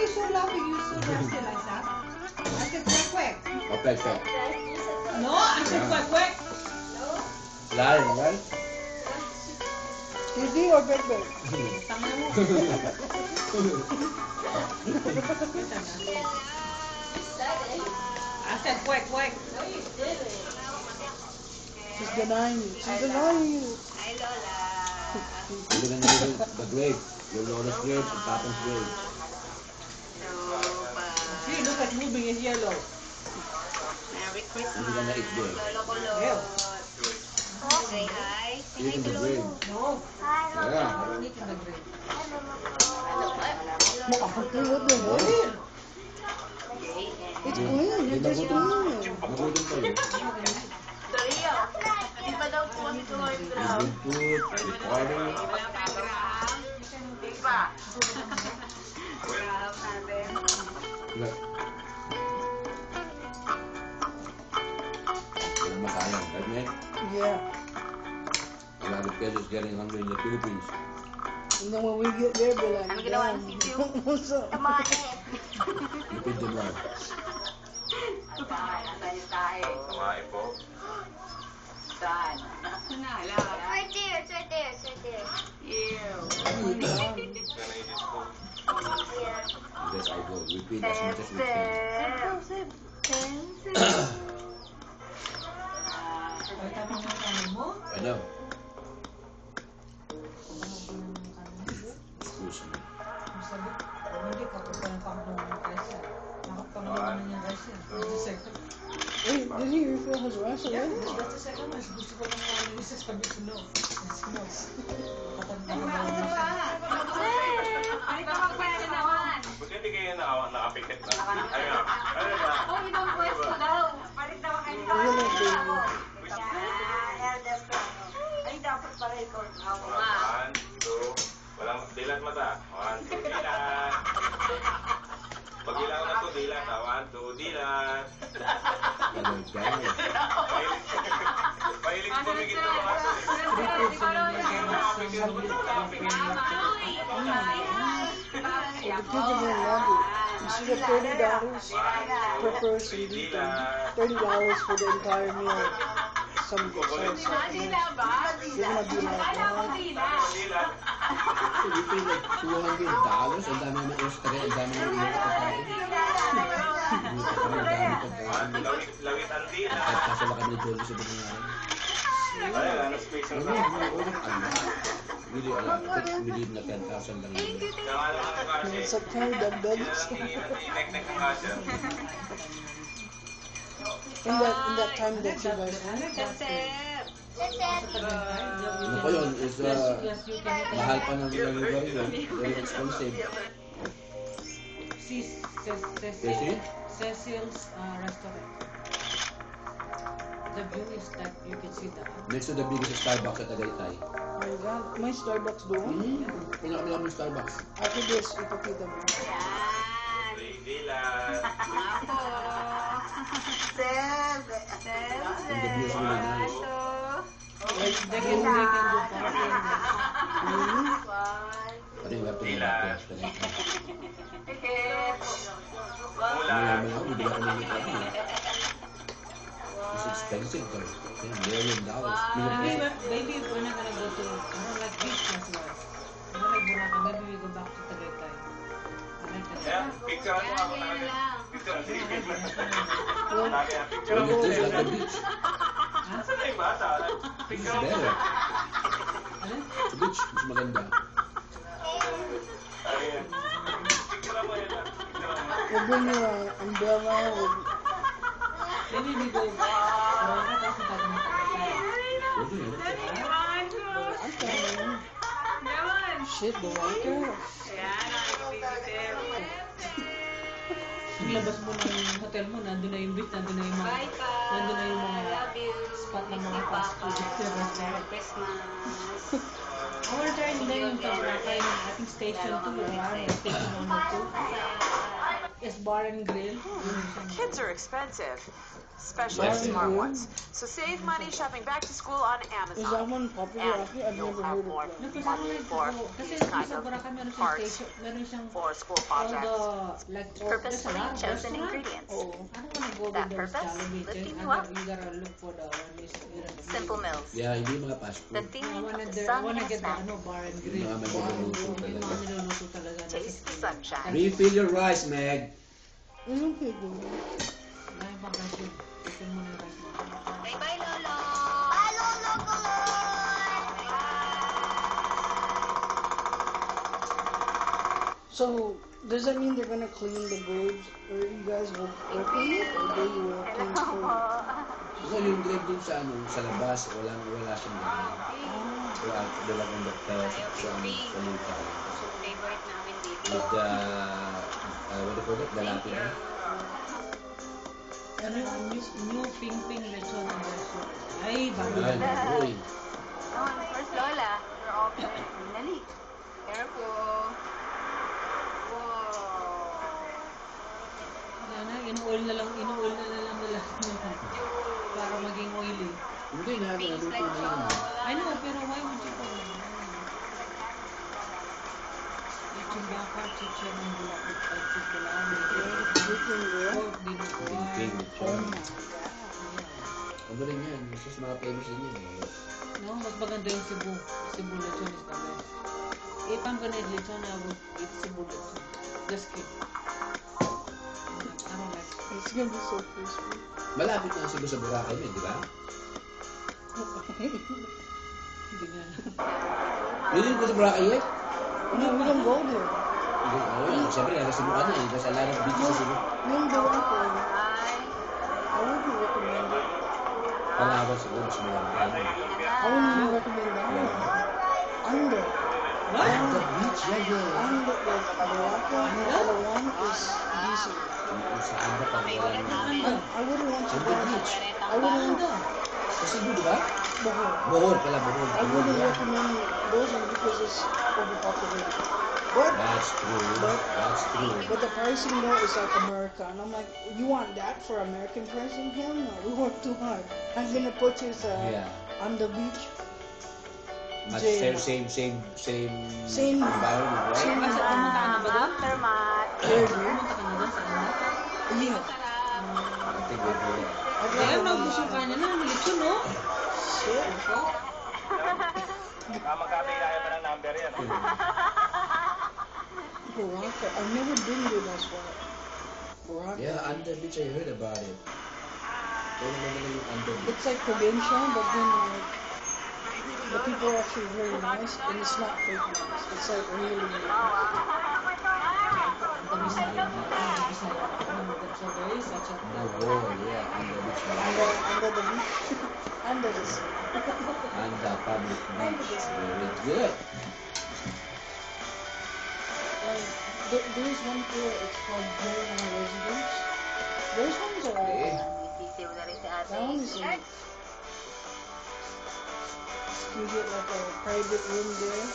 you so laughing? You so nasty like that? I said quack quack. Quack quack. No, I said quack quack. Lie, right? Didi or Bebe? Tanga mo. I said quack quack. No, you didn't. She's denying you. She's denying you. Hi, Lola. You're gonna do the grave. Your Lola's grave and Papa's grave. See, look at moving is yellow. Merry Christmas. You're gonna eat there. Lolo Kulot. Say hi. Say hi Eat in to the Lolo. grave. No, Yeah. I don't eat in the grave. Makapagpulot din eh. It's clean. You're just clean. Magulang pa yun. Dario, di ba daw po kasi tuloy yung gram? Good food, recording. Wala pa yung gram. Di pa. Gram natin. Look. Walang masayang, right, Nick? Yeah. A lot of kids is getting hungry in the Philippines. And then when we get there, we're like, Ano ginawa ng sityo? what's up? You feed them well. Nasaan yung tayo? Kumain po. Saan? Nala. Right there, it's right there, it's right there. Ew. Ganaydin po. Yeah. Yes, I go. We feed as much as we can. Ay, tama mo yung kanin mo. I know. Excuse me. Ang sabi, hindi ka pa ng pangdong ng rice. Nakapangdong na yung rice yan. That's the second. Wait, did he refill his rice Yeah, already? that's the second one. Gusto ko nang mga nilisa sabi ko no. Yes, no. Kapag nagagawa Ay, kapagpwede naman. Buti hindi kayo nakapikit na. Ayun. Ayun na. Oh, ibang pwesto daw. Palit daw kayo sa Really, baby. Ay, dapat pala ikaw. Ako nga. 1, 2. Walang dilat mata. 1, 2, dilat. Pag ilaw na to, dilat. 1, 2, dilat. Ganun, ganun. Pahilig tumigit ng mga ito. Nakapikit. Ba't nakapikit? So the kids are gonna love it. Instead of $30 per person, you give them $30 for the entire meal. Some good size. Dila ba? You're gonna be like, Alam mo, what? dila. Dilat. So you pay like $200? Ang dami naman extra, ang dami naman yung pagkain. Ang dami pagkain. Lawit ang dilat. Kahit kaso lang kami ni Jolie sa binayaran. Ayun, ano space Ano na yun? Ano Really a lot. I think we need na 10,000 lang yun. Kaya nga lang ang kasi. Sa tayo, dagdag. Inek-nek ang kasi. In that time that you guys went. Kasep. Ano pa yun? Is, mahal pa ng lugar yun. Very expensive. Cecil? Cecil's restaurant. The view is that you can see that. Next to the biggest Starbucks at Tagaytay. Oh my God, may Starbucks doon. Wala kami lang ng Starbucks. After this, ipakita mo. Yan. Dilat. Apo. Sebe. And the view is really nice. Like, they can do parking. I think we have to go back there. Mula. Maya-maya ako, bibila kami ng parking. It's expensive though. $1 million. Maybe we're not gonna go to, I don't like beach as well. I don't like Boracay. Maybe we go back to Tagaytay. I like that. Ayan, picture mo ako Yan namin. lang. Picture mo. When it tastes like the beach, Saan na yung bata? it's Picture mo. better. Ano? Sa beach, mas maganda. Ayan. Picture mo yan lang. Picture mo. We'll bring you an umbrella. Maybe we go Boracay tapos tayo ng Tagaytay. Pwede yun. I'm coming. Shit, the water. Paglabas mo ng hotel mo, nandun na yung beach, nandun na yung mga, Bye pa. nandun na yung mga Love you. spot ng mga fast food. Merry Christmas. Our time na yung Boracay ng ating station 2, diba? Station 1 or 2. Yes, bar and grill. Kids are expensive, especially Yes, smart they are. ones. So save money shopping back to school on Is that Amazon. one popular? And Actually, I've you'll never have heard more of No, that. kasi ako money like, for kasi these kind sa of Boracay meron siyang parts station, meron siyang for school all the, projects. like, there's a Purposefully lot of chosen restaurant. ingredients. Oh. I don't wanna go That to those purpose, Jollibee lifting thing. you up. You gotta look for the one is Simple Mills. Yeah, hindi mga fast The food. feeling of the I sun wanna in a get the snack. ano, bar and Yung grill. mga Bar and niluluto grill. Yung talaga. mga niluluto talaga. Taste the sunshine. Refill your rice, Meg. It's okay, good. Wala yung pang rice yun. Ipin mo na yung rice mo. Bye-bye, Lolo! So, does that mean they're gonna clean the boards? Or you guys will open it? Or they will clean first? So, yung grade dun sa, ano, sa labas, wala siyang ganyan. Wala kang doktor. So, pamunta ka lang. Favorite namin dito. With the, what do you call it? Dalapi na. Ano yung new ping-ping lechon ang restaurant? Ay, bago Ay, na. boy. Oh, first Lola. We're open. Dali. Careful. Whoa. Sana, in-oil na lang nila para maging oily. Hindi na, naluto na yun. I know, pero why would you go? Lechon bakar, chichen, ang bulak, pancit, bulak, Chicken grill? pork, dinuguan. Ping-ping Oh lechon. my god. Ano rin yan? Mas mga famous din yan. No, mas maganda yung Cebu. Cebu lechon is the best. If I'm gonna eat lechon, I would eat Cebu lechon. Just kidding. I don't like it. It's gonna be so crispy. Malapit na ang Cebu sa Boracay mo, di ba? Hindi nga. Hindi ko sa Boracay yet. No, we don't go there. Hindi, oh, siyempre, nasa Cebu ka na eh. There's a lot of beaches sa Cebu. Yung Boracay, Hi. I wouldn't recommend it. Palawan siguro, mas malaki. I wouldn't recommend that one. Under. What? The beach, yeah. Under, like, Boracay, Palawan is decent. Sa anda pa wala. I wouldn't want to Ang go. beach. I wouldn't want Sa Cebu, di ba? Bohol. Bohol pala, Bohol. I wouldn't recommend those ones because it's overpopulated. But That's true. That's true. the pricing though is like America, and I'm like, you want that for American pricing? Hell no, we work too hard. I'm gonna put you Yeah. on the beach. Much Jail. same Same. environment, right? Same. Pumunta ka na ba doon? Aftermath. Pumunta ka na doon sa ano? Yeah. I think we're good. I'd Kaya rather naggusto ka niya na, lechon, no? shit. Magkakilala pa ng number yan. Boracay. I've never been there, that's why. Boracay. Yeah, Under Beach, I heard about it. Kaya naman yung Under Beach. It's like provincial, but then like the people are actually very nice, and it's not fake nice. It's like really. Ang Bisaya. Ang Bisaya. That's so there is such a... Oh, yeah, Under Beach. Under the beach. Under the sea. Under Public Beach. Very good. Like, there's one here, it's called Paramount Residence. Those ones are Okay. Sisiw na rin si ate. that one is like, you get like a private room there.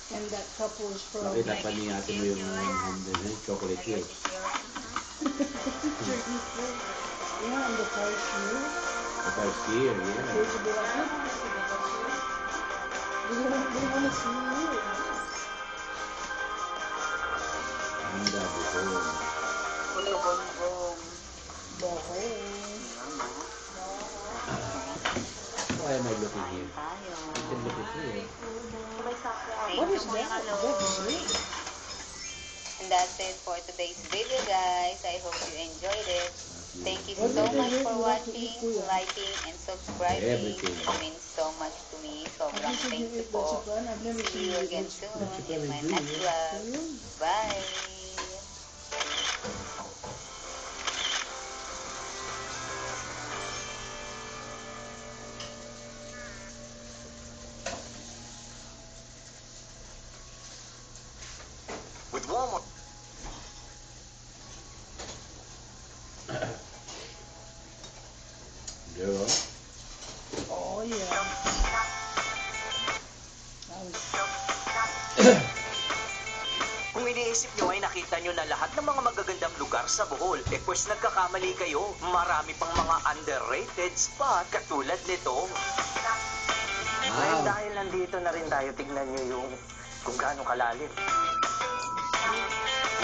And that couple is from Nakita pa ni ate mo yung 100 chocolate hills. yeah, and the price here. The first year, yeah. Kids will be like, "Look, they want to see you. Under Bohol. Bulong-bulong. The whole. Why am I looking here? Tayo. You can look at here. What is that? Is that shrimp? And that's it for today's video, guys. I hope you enjoyed it. Thank you What so did they much make for you want to watching, eat, Kuya? liking, and subscribing. Everything. It means so much to me. I've Sobrang never seen thank you you eat the po. chicken. I've never See seen you you eat again the soon chicken in my is good, next yeah. vlog. chicken. Bye! With Walmart. Girl. Oh yeah. That was iniisip nyo ay nakita nyo na lahat ng mga magagandang lugar sa Bohol. Eh pues nagkakamali kayo. Marami pang mga underrated spot katulad nito. Wow. Dahil nandito na rin tayo, tignan nyo yung kung gaano kalalim.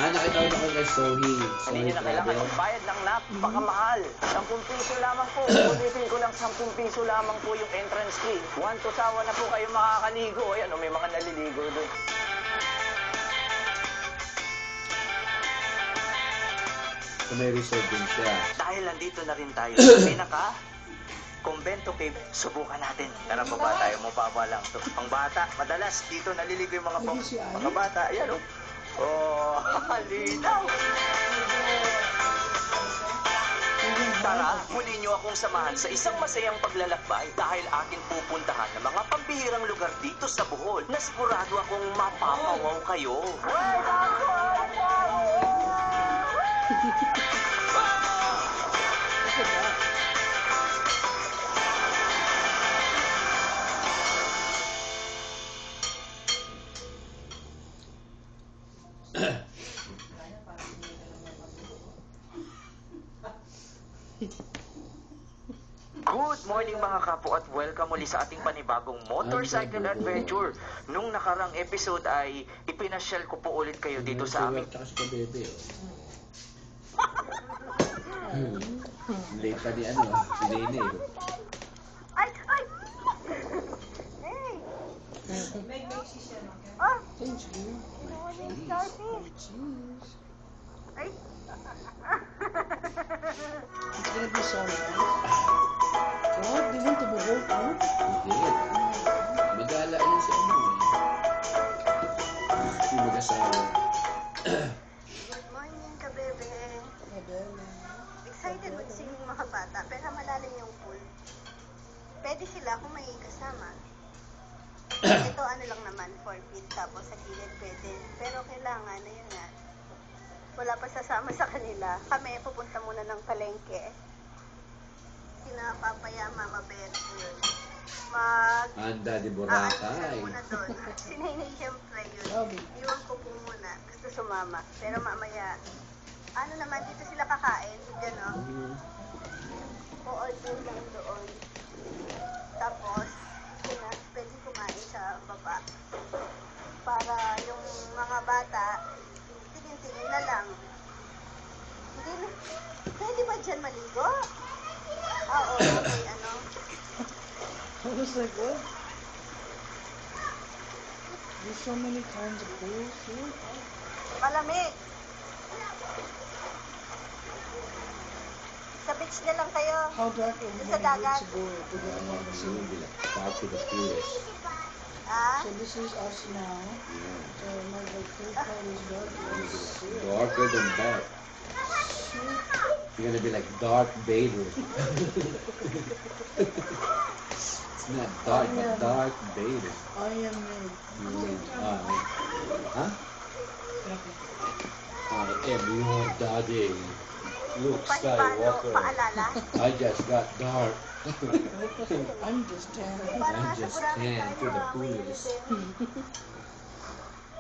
Nakita ko na kay Sohi. Hindi nyo na kailangan magbayad ng napakamahal. 10 piso lamang po. Ulitin ko lang, 10 piso lamang po yung entrance fee. 1 to sawa na po kayo makakaligo. Ayan, may mga naliligo doon. So may resort din siya. Dahil nandito na rin tayo sa pinaka Convento Cave, subukan natin. Tara, baba tayo, mababa lang to. Ang bata, madalas dito naliligo yung mga bata. Ayan o. Oh, halinaw. Tara, muli nyo akong samahan sa isang masayang paglalakbay dahil akin pupuntahan ng mga pambihirang lugar dito sa Bohol na sigurado akong mapapawaw kayo. Good morning mga kapo at welcome muli sa ating panibagong motorcycle adventure. Nung nakarang episode ay ipinasyal ko po ulit kayo dito sa aming... Tsaka si Kabebe, Late pa ni si Nene. Ay! Ay! Hey! Oh! Thank you. Starfish! Jeez. Ay! It's gonna be so nice. What? They went to Bohol too? Hindi. Magala yan si si mag-asawa. Good morning, kabebe. Adele. Excited mag-swimming mga bata, pero malalim yung pool. Pwede sila kung may kasama. Ito ano lang naman, 4 feet, tapos sa gilid pwede. Pero kailangan, ayun nga, wala pa sasama sa kanila. Kami, pupunta muna ng palengke. Sina Papaya, Mama Bear, yun. Anda di Aalis Boracay. muna doon. Si Nenay, siyempre yun. Iwan ko po muna. Gusto sumama. Pero mamaya, ano naman, dito sila kakain. Gano'n. O-order lang doon. Tapos, pwede kumain sa baba. Para yung mga bata, tingin-tingin na lang. Hindi na. Pwede ba dyan maligo? Oo, may ano. I was like, what? There's so many kinds of pools here. Malamig. Sa beach na lang kayo. How dark are we Doon sa gonna dagat. get to go to the end of the It's gonna sea? be like far to the tourists. Ah? So this is us now. My like third part is dark. Darker than dark. You're gonna be like Darth Vader. It's not dark, but Darth Vader. I am Huh? I am your daddy, Luke Panibalo, Skywalker. paalala. I just got dark. I'm just tan. Para I'm just masagurahan tan to tayo the na may fullest.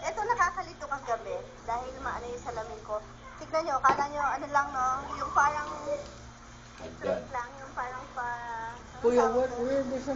Ito nakakalito kang gabi dahil maano yung salamin ko. Tignan nyo, kala nyo ano lang no, yung parang Agad. float lang, yung parang pa... Kuya, what? Where are they from?